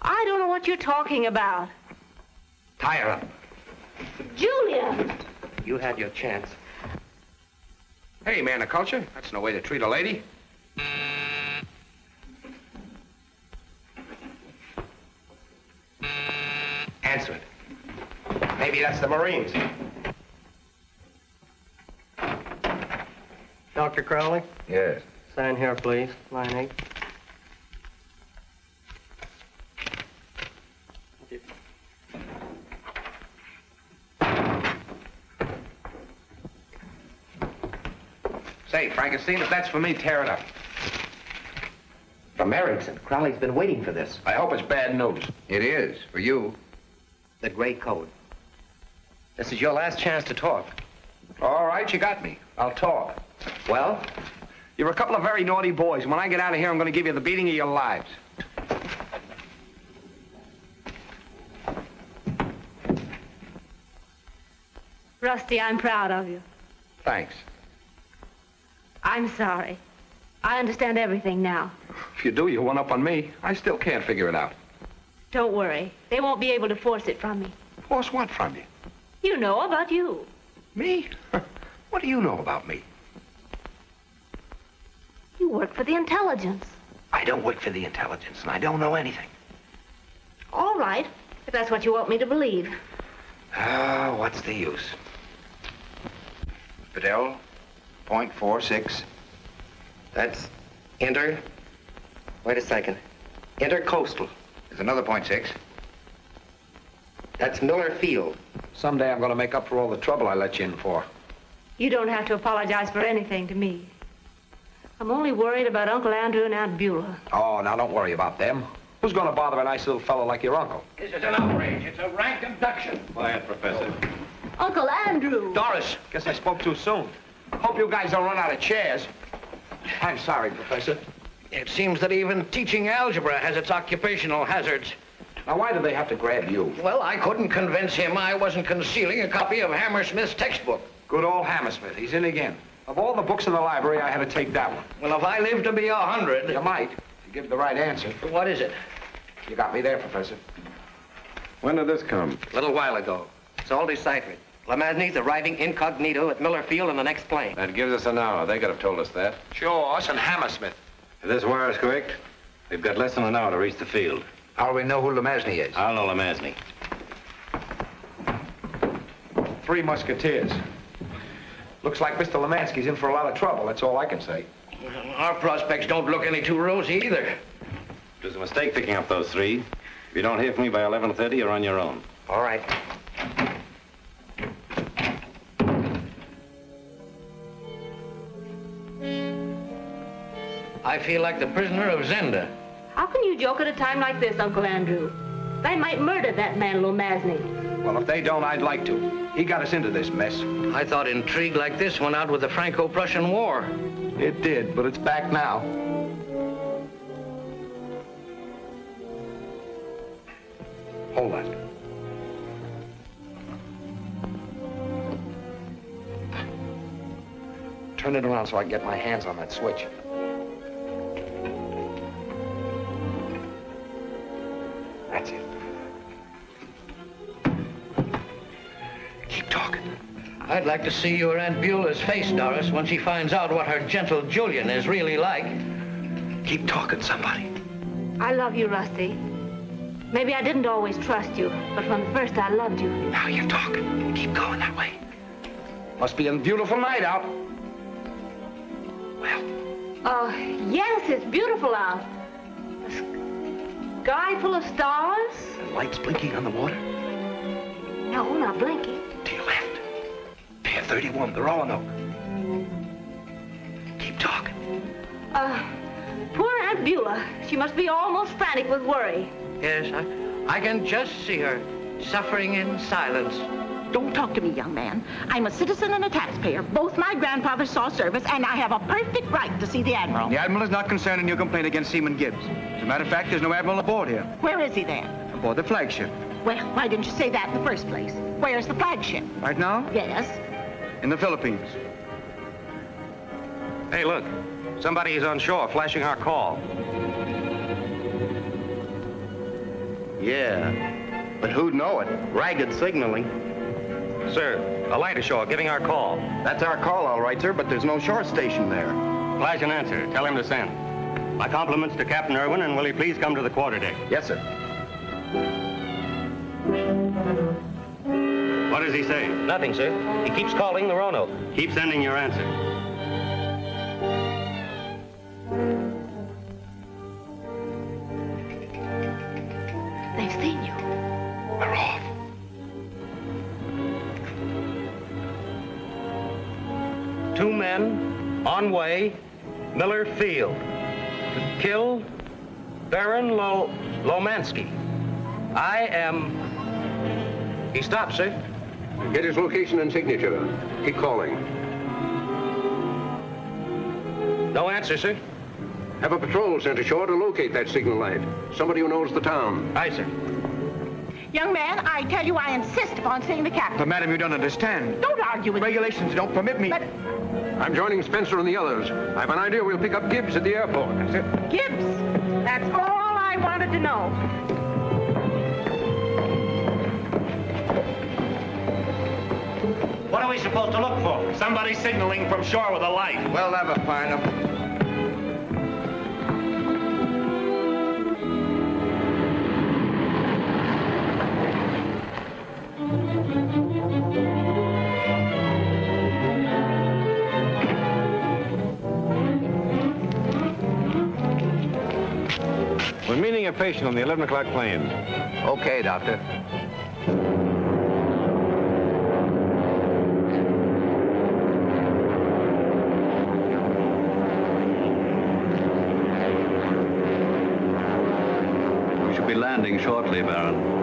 I don't know what you're talking about. Tie her up. Julian! You had your chance. Hey, man of culture. That's no way to treat a lady. Answer it. Maybe that's the Marines. Dr. Crowley? Yes. Sign here, please. Line 8. Say, Frankenstein, if that's for me, tear it up. From Erickson. Crowley's been waiting for this. I hope it's bad news. It is, for you. The gray code. This is your last chance to talk. All right, you got me. I'll talk. Well? You're a couple of very naughty boys. When I get out of here, I'm going to give you the beating of your lives. Rusty, I'm proud of you. Thanks. I'm sorry. I understand everything now. If you do, you one up on me. I still can't figure it out. Don't worry. They won't be able to force it from me. Force what from you? You know about you. Me? What do you know about me? You work for the intelligence. I don't work for the intelligence, and I don't know anything. All right, if that's what you want me to believe. What's the use? Fidel, .46. That's inter... Wait a second. Intercoastal. There's another .6. That's Miller Field. Someday I'm going to make up for all the trouble I let you in for. You don't have to apologize for anything to me. I'm only worried about Uncle Andrew and Aunt Beulah. Oh, now don't worry about them. Who's going to bother a nice little fellow like your uncle? This is an outrage. It's a rank abduction. Quiet, Professor. Uncle Andrew! Doris, guess I spoke too soon. Hope you guys don't run out of chairs. I'm sorry, Professor. It seems that even teaching algebra has its occupational hazards. Now, why do they have to grab you? Well, I couldn't convince him I wasn't concealing a copy of Hammersmith's textbook. Good old Hammersmith. He's in again. Of all the books in the library, I had to take that one. Well, if I live to be 100... You might, if you give the right answer. What is it? You got me there, Professor. When did this come? A little while ago. It's all deciphered. Lamasny's arriving incognito at Miller Field on the next plane. That gives us an hour. They could have told us that. Sure, us and Hammersmith. If this wire is correct, we've got less than an hour to reach the field. How do we know who Lamasny is? I'll know Lamasny. 3 Musketeers. Looks like Mr. Lemansky's in for a lot of trouble. That's all I can say. Our prospects don't look any too rosy either. It was a mistake picking up those 3. If you don't hear from me by 11:30, you're on your own. All right. I feel like the prisoner of Zenda. How can you joke at a time like this, Uncle Andrew? They might murder that man, Lomasny. Well, if they don't, I'd like to. He got us into this mess. I thought intrigue like this went out with the Franco-Prussian War. It did, but it's back now. Hold that. Turn it around so I can get my hands on that switch. That's it. Keep talking. I'd like to see your Aunt Beulah's face, Doris, when she finds out what her gentle Julian is really like. Keep talking, somebody. I love you, Rusty. Maybe I didn't always trust you, but from the first I loved you. Now you're talking. Keep going that way. Must be a beautiful night out. Oh, yes, it's beautiful out. A sky full of stars. The lights blinking on the water. No, not blinking. To your left. Pier 31, the Roanoke. Keep talking. Poor Aunt Beulah. She must be almost frantic with worry. Yes, I can just see her, suffering in silence. Don't talk to me, young man. I'm a citizen and a taxpayer. Both my grandfathers saw service, and I have a perfect right to see the Admiral. The Admiral is not concerned in your complaint against Seaman Gibbs. As a matter of fact, there's no Admiral aboard here. Where is he then? Aboard the flagship. Well, why didn't you say that in the first place? Where's the flagship? Right now? Yes. In the Philippines. Hey, look. Somebody is on shore flashing our call. Yeah, but who'd know it? Ragged signaling. Sir, a light ashore giving our call. That's our call, all right, sir, but there's no shore station there. Flash an answer. Tell him to send. My compliments to Captain Irwin, and will he please come to the quarterdeck? Yes, sir. What does he say? Nothing, sir. He keeps calling the Roanoke. Keep sending your answer. They've seen you. We're off. Two men, on way, Miller Field, to kill Baron Lomansky. I am... He stopped, sir. Get his location and signature. Keep calling. No answer, sir. Have a patrol sent ashore to locate that signal light. Somebody who knows the town. Aye, sir. Young man, I tell you, I insist upon seeing the captain. But, madam, you don't understand. Don't argue with me. Regulations don't permit me. But I'm joining Spencer and the others. I have an idea we'll pick up Gibbs at the airport. That's it. Gibbs, that's all I wanted to know. What do we we supposed to look for? Somebody signaling from shore with a light. We'll never find them. We're meeting a patient on the 11 o'clock plane. Okay, Doctor. We should be landing shortly, Baron.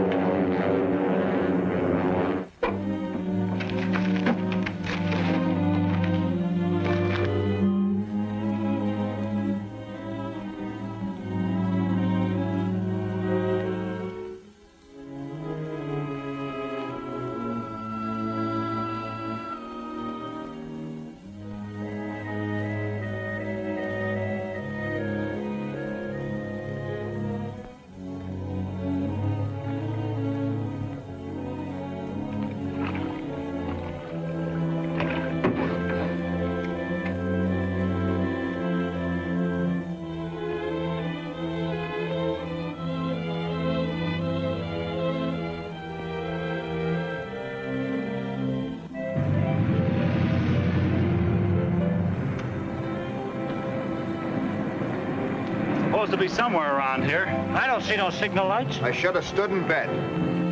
Supposed to be somewhere around here. I don't see no signal lights. I should have stood in bed.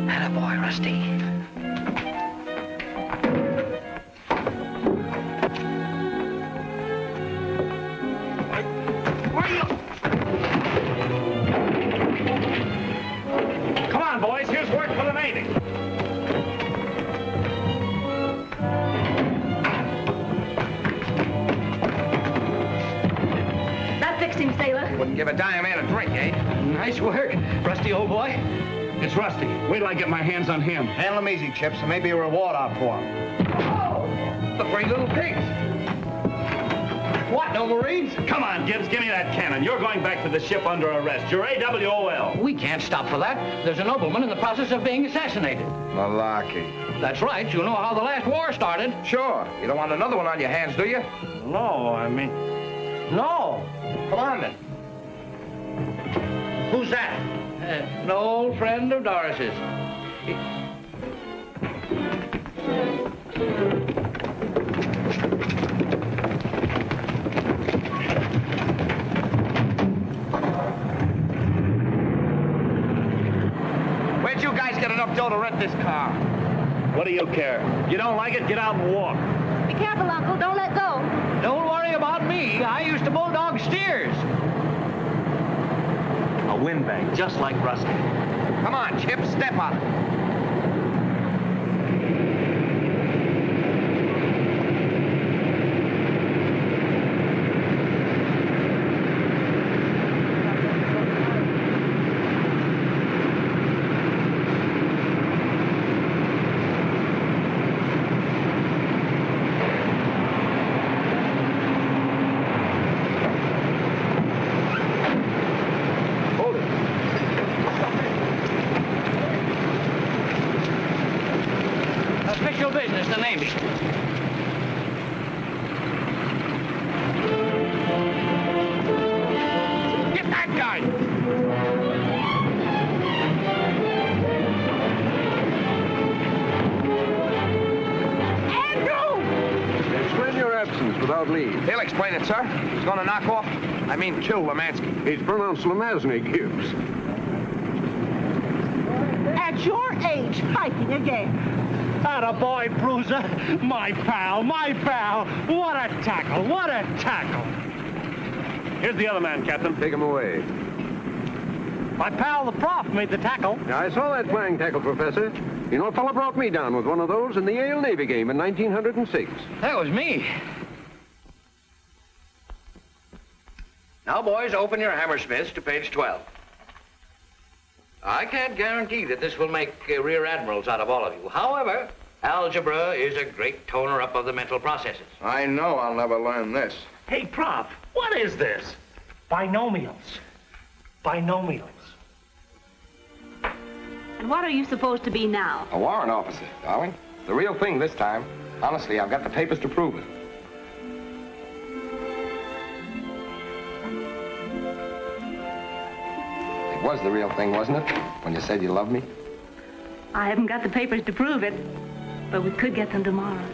Attaboy, Rusty. Come on, boys. Here's work for the Navy. That fixed him, sailor. Wouldn't give a dying man a drink, eh? Nice work, Rusty, old boy. It's Rusty. Wait till I get my hands on him. Handle him easy, Chips, and maybe a reward out for him. Oh, the great little pigs. What, no Marines? Come on, Gibbs, give me that cannon. You're going back to the ship under arrest. You're AWOL. We can't stop for that. There's a nobleman in the process of being assassinated. Malarkey. That's right. You know how the last war started. Sure. You don't want another one on your hands, do you? No, I mean... No. Come on, then. Who's that? An old friend of Doris's. Where'd you guys get enough dough to rent this car? What do you care? You don't like it, get out and walk. Be careful, Uncle. Don't let go. Don't worry about me. I used to bulldog steers. A windbag, just like Rusty. Come on, Chip, step on it. Business, the Navy. Get that guy! Andrew! Explain your absence without leave. He'll explain it, sir. He's going to knock off, kill Lemansky. He's pronounced Lemansky, Gibbs. At your age, fighting again. Attaboy, Bruiser. My pal, my pal. What a tackle, what a tackle. Here's the other man, Captain. Take him away. My pal, the prof, made the tackle. I saw that flying tackle, Professor. You know, a fellow brought me down with one of those in the Yale Navy game in 1906. That was me. Now, boys, open your Hammersmiths to page 12. I can't guarantee that this will make rear admirals out of all of you. However, algebra is a great toner-up of the mental processes. I know I'll never learn this. Hey, Prof, what is this? Binomials. Binomials. And what are you supposed to be now? A warrant officer, darling. The real thing this time. Honestly, I've got the papers to prove it. It was the real thing, wasn't it? When you said you loved me? I haven't got the papers to prove it, but we could get them tomorrow.